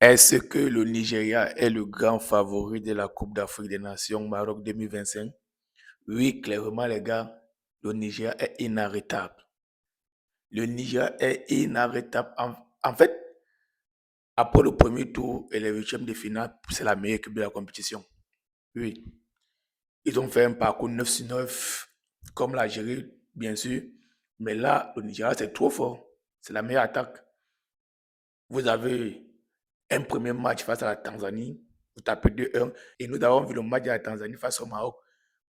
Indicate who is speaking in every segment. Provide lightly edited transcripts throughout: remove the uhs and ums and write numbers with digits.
Speaker 1: Est-ce que le Nigeria est le grand favori de la Coupe d'Afrique des Nations Maroc 2025? Oui, clairement, les gars, le Nigeria est inarrêtable. Le Nigeria est inarrêtable. En fait, après le premier tour et les huitièmes de finale, c'est la meilleure équipe de la compétition. Oui. Ils ont fait un parcours 9 sur 9, comme l'Algérie, bien sûr. Mais là, le Nigeria, c'est trop fort. C'est la meilleure attaque. Vous avez un premier match face à la Tanzanie, vous tapez 2-1, et nous avons vu le match de la Tanzanie face au Maroc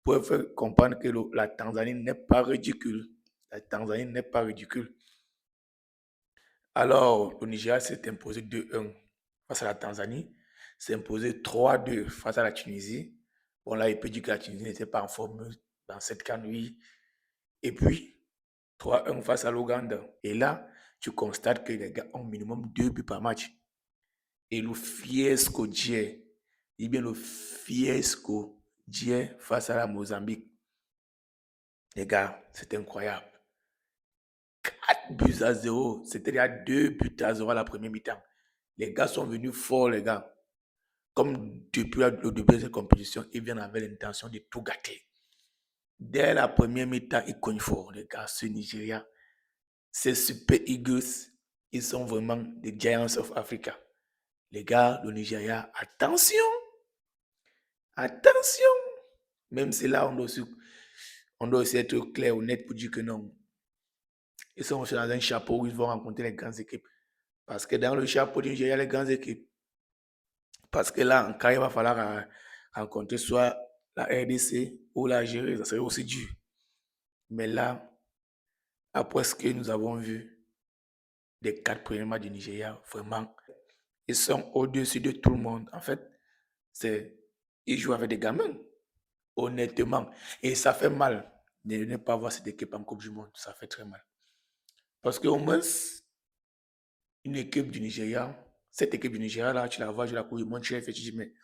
Speaker 1: pour vous faire comprendre que la Tanzanie n'est pas ridicule. La Tanzanie n'est pas ridicule. Alors, le Nigeria s'est imposé 2-1 face à la Tanzanie, s'est imposé 3-2 face à la Tunisie. Bon, là, il peut dire que la Tunisie n'était pas en forme dans cette canne, oui. Et puis, 3-1 face à l'Ouganda. Et là, tu constates que les gars ont minimum 2 buts par match. Et le fiasco d'hier, eh bien le fiasco d'hier face à la Mozambique, les gars, c'est incroyable. 4 buts à 0, c'était déjà 2 buts à 0 à la première mi-temps. Les gars sont venus forts, les gars. Comme depuis le début de cette compétition, ils viennent avec l'intention de tout gâter. Dès la première mi-temps, ils cognent fort, les gars. Ce Nigeria, ces Super Eagles, ils sont vraiment des Giants of Africa. Les gars, le Nigeria, attention, attention. Même si là, on doit aussi être clair, honnête pour dire que non. Ils sont aussi dans un chapeau où ils vont rencontrer les grandes équipes. Parce que dans le chapeau du Nigeria, il y a les grandes équipes. Parce que là, quand il va falloir rencontrer soit la RDC ou l'Algérie, ça serait aussi dur. Mais là, après ce que nous avons vu des 4 premiers matchs du Nigeria, vraiment, ils sont au-dessus de tout le monde. En fait, ils jouent avec des gamins, honnêtement. Et ça fait mal de ne pas voir cette équipe en Coupe du Monde. Ça fait très mal. Parce qu'au moins, une équipe du Nigeria, cette équipe du Nigeria, là, tu la vois, je la couille, mon chef, et tu dis, mais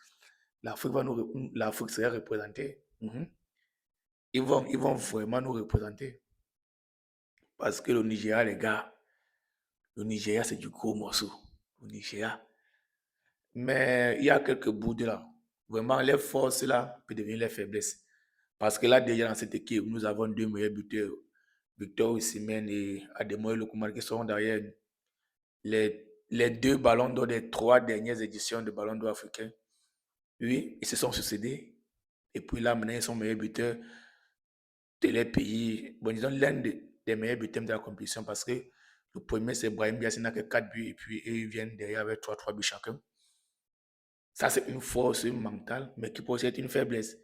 Speaker 1: l'Afrique serait représentée. Ils vont vraiment nous représenter. Parce que le Nigeria, les gars, le Nigeria, c'est du gros morceau. Le Nigeria. Mais il y a quelques bouts de là. Vraiment, les forces là peuvent devenir les faiblesses. Parce que là, déjà dans cette équipe, nous avons 2 meilleurs buteurs, Victor Osimhen et Ademola Lookman, qui sont derrière les 2 ballons d'or des 3 dernières éditions de Ballon d'or africain. Oui, ils se sont succédés. Et puis là, maintenant, ils sont meilleurs buteurs de les pays. Bon, disons l'un des meilleurs buteurs de la compétition parce que le premier, c'est Brahim Diaz, il n'a que 4 buts et puis ils viennent derrière avec 3 buts chacun. Ça, c'est une force mentale, mais qui peut aussi être une faiblesse.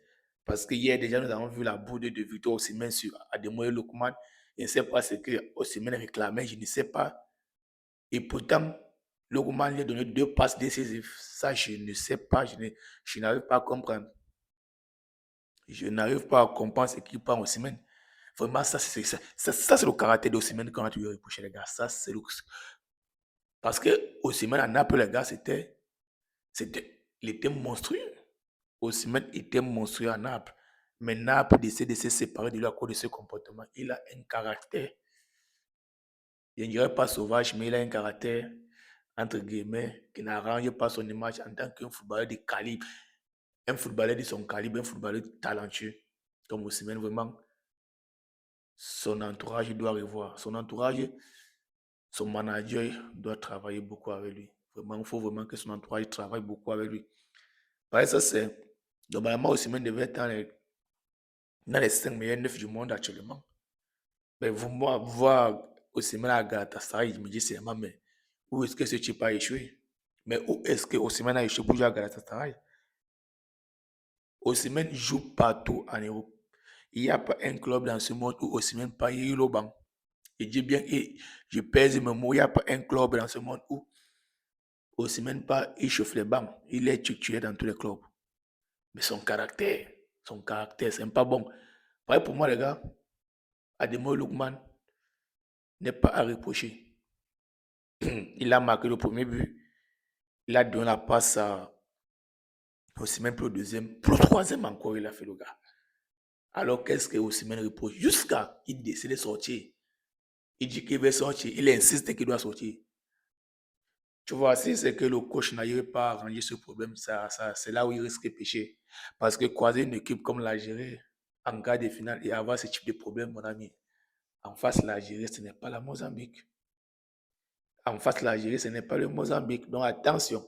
Speaker 1: Parce que hier, déjà, nous avons vu la boude de Victor Osimhen sur Ademola Lookman. Je ne sais pas ce que Osimhen réclamait, je ne sais pas. Et pourtant, Lookman lui a donné 2 passes décisives. Ça, je ne sais pas, je n'arrive pas à comprendre. Je n'arrive pas à comprendre ce qu'il prend Osimhen. Vraiment, ça, c'est le caractère d'Osimhen qu'on a toujours reproché, les gars. Ça, c'est le... Parce que Osimhen à Naples, les gars, il était monstrueux. Osimhen était monstrueux à Naples. Mais Naples décide de se séparer de lui à cause de ce comportement. Il a un caractère, je ne dirais pas sauvage, mais il a un caractère, entre guillemets, qui n'arrange pas son image en tant qu'un footballeur de calibre. Un footballeur de son calibre, un footballeur talentueux. Comme Osimhen, vraiment, son entourage doit revoir. Son entourage, son manager doit travailler beaucoup avec lui. Vraiment, il faut vraiment que son entourage travaille beaucoup avec lui. Parce que ça, c'est... Normalement, Osimhen devait être dans les 5 meilleurs 9 du monde actuellement. Mais moi, voir Osimhen à Galatasaray, je me dis seulement, mais où est-ce que ce type a échoué? Mais où est-ce que Osimhen a échoué pour jouer à Galatasaray? Osimhen joue partout en Europe. Il n'y a pas un club dans ce monde où Osimhen paye le banc. Je dis bien, et je pèse mes mots, il n'y a pas un club dans ce monde où Osimhen pas, il chauffe les bancs. Il est titulaire dans tous les clubs. Mais son caractère, c'est pas bon. Pour moi, les gars, Ademola Lookman n'est pas à reprocher. Il a marqué le premier but. Il a donné la passe à Osimhen pour le deuxième. Pour le troisième encore, il a fait le gars. Alors qu'est-ce que Osimhen reproche? Jusqu'à il décide de sortir. Il dit qu'il veut sortir. Il insiste qu'il doit sortir. Tu vois, si c'est que le coach n'arrive pas à arranger ce problème, c'est là où il risque de pécher. Parce que croiser une équipe comme l'Algérie en quart de finale et avoir ce type de problème, mon ami, en face, l'Algérie, ce n'est pas la Mozambique. En face, l'Algérie, ce n'est pas le Mozambique. Donc attention.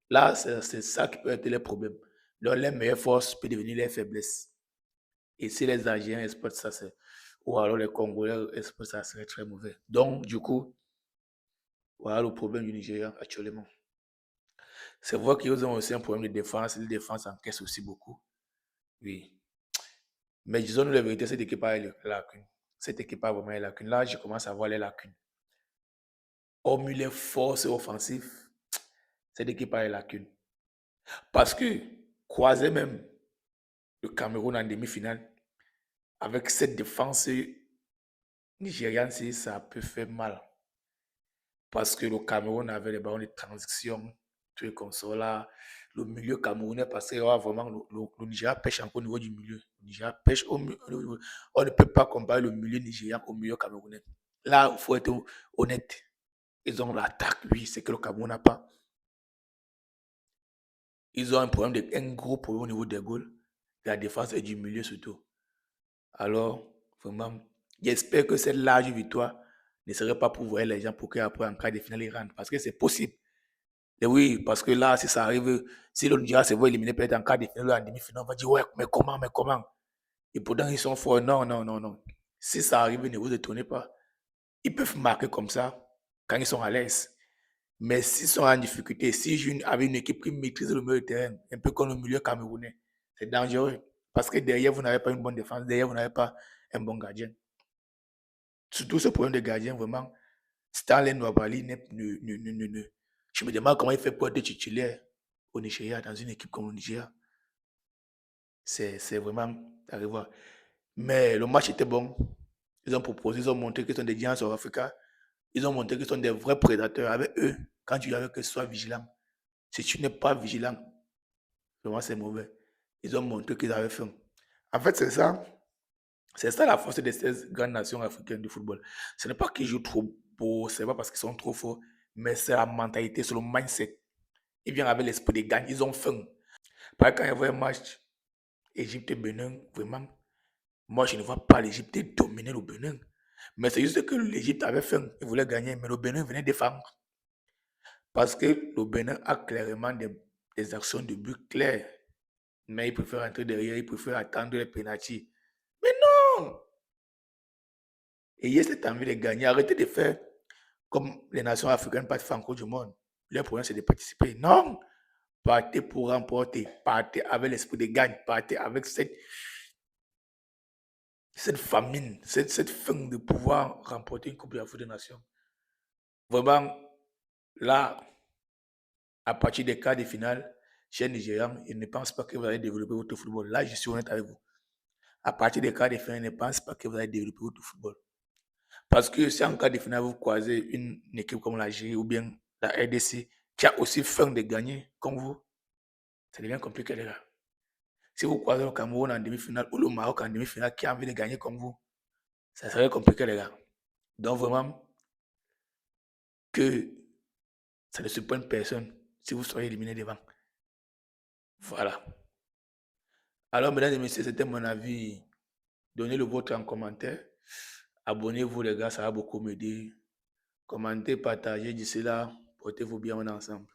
Speaker 1: Là, c'est ça qui peut être le problème. Donc les meilleures forces peuvent devenir les faiblesses. Et si les Algériens exportent ça, c'est... Ou alors les Congolais exportent ça, serait très mauvais. Donc, du coup, voilà le problème du Nigeria actuellement. C'est vrai qu'ils ont aussi un problème de défense. La défense encaisse aussi beaucoup. Oui. Mais disons-nous la vérité, cette équipe a les lacunes. Cette équipe a vraiment les lacunes. Là, je commence à voir les lacunes. Hormis les forces offensives, cette équipe a les lacunes. Parce que croiser même le Cameroun en demi-finale, avec cette défense nigériane, ça peut faire mal. Parce que le Cameroun avait les ballons de transition, tout est comme ça là. Le milieu camerounais, parce que vraiment, le Nigeria pêche encore au niveau du milieu. Le Nigeria pêche on ne peut pas comparer le milieu nigérien au milieu camerounais. Là, il faut être honnête. Ils ont l'attaque, oui, c'est que le Cameroun n'a pas. Ils ont un problème, un gros problème au niveau des goals, de la défense et du milieu surtout. Alors, vraiment, j'espère que cette large victoire ne serait pas pour voir les gens pour qu'après, en cas de finale, ils rentrent. Parce que c'est possible. Et oui, parce que là, si ça arrive, si le Nigeria se voit éliminé peut-être en cas de finale ou en demi-finale, on va dire, ouais, mais comment? Et pourtant, ils sont forts. Non, non, non, non. Si ça arrive, ne vous étonnez pas. Ils peuvent marquer comme ça quand ils sont à l'aise. Mais s'ils sont en difficulté, si avec une équipe qui maîtrise le milieu de terrain, un peu comme le milieu camerounais, c'est dangereux. Parce que derrière, vous n'avez pas une bonne défense, derrière, vous n'avez pas un bon gardien. Surtout ce problème de gardien, vraiment, Stanley Nwabali, je me demande comment il fait pour être titulaire au Nigeria, dans une équipe comme le Nigeria. C'est vraiment à revoir. Mais le match était bon. Ils ont proposé, ils ont montré qu'ils sont des géants sur Africa. Ils ont montré qu'ils sont des vrais prédateurs. Avec eux, quand tu veux que sois vigilant. Si tu n'es pas vigilant, vraiment c'est mauvais. Ils ont montré qu'ils avaient faim. En fait, c'est ça. C'est ça la force de ces grandes nations africaines du football. Ce n'est pas qu'ils jouent trop beau, c'est pas parce qu'ils sont trop forts, mais c'est la mentalité, c'est le mindset. Ils viennent avec l'esprit de gagne, ils ont faim. Par exemple, quand il y avait un match Égypte-Bénin, vraiment, moi je ne vois pas l'Égypte dominer le Bénin. Mais c'est juste que l'Égypte avait faim, ils voulaient gagner, mais le Bénin venait défendre. Parce que le Bénin a clairement des actions de but claires. Mais ils préfèrent entrer derrière, ils préfèrent attendre les pénaltys. Mais non! Ayez cette envie de gagner. Arrêtez de faire comme les nations africaines partent franco du monde. Leur problème, c'est de participer. Non! Partez pour remporter. Partez avec l'esprit de gagne. Partez avec cette famine, cette faim de pouvoir remporter une Coupe d'Afrique des Nations. Vraiment, là, à partir des quarts de finale, chez Nigérian, ils ne pensent pas que vous allez développer votre football. Là, je suis honnête avec vous. À partir des quarts de finale, ils ne pensent pas que vous allez développer votre football. Parce que si en cas de finale, vous croisez une équipe comme l'Algérie ou bien la RDC qui a aussi faim de gagner comme vous, ça devient compliqué, les gars. Si vous croisez le Cameroun en demi-finale ou le Maroc en demi-finale qui a envie de gagner comme vous, ça serait compliqué, les gars. Donc vraiment, que ça ne surprenne personne si vous soyez éliminé devant. Voilà. Alors, mesdames et messieurs, c'était mon avis. Donnez le vôtre en commentaire. Abonnez-vous, les gars, ça va beaucoup m'aider. Commentez, partagez. D'ici là, portez-vous bien ensemble.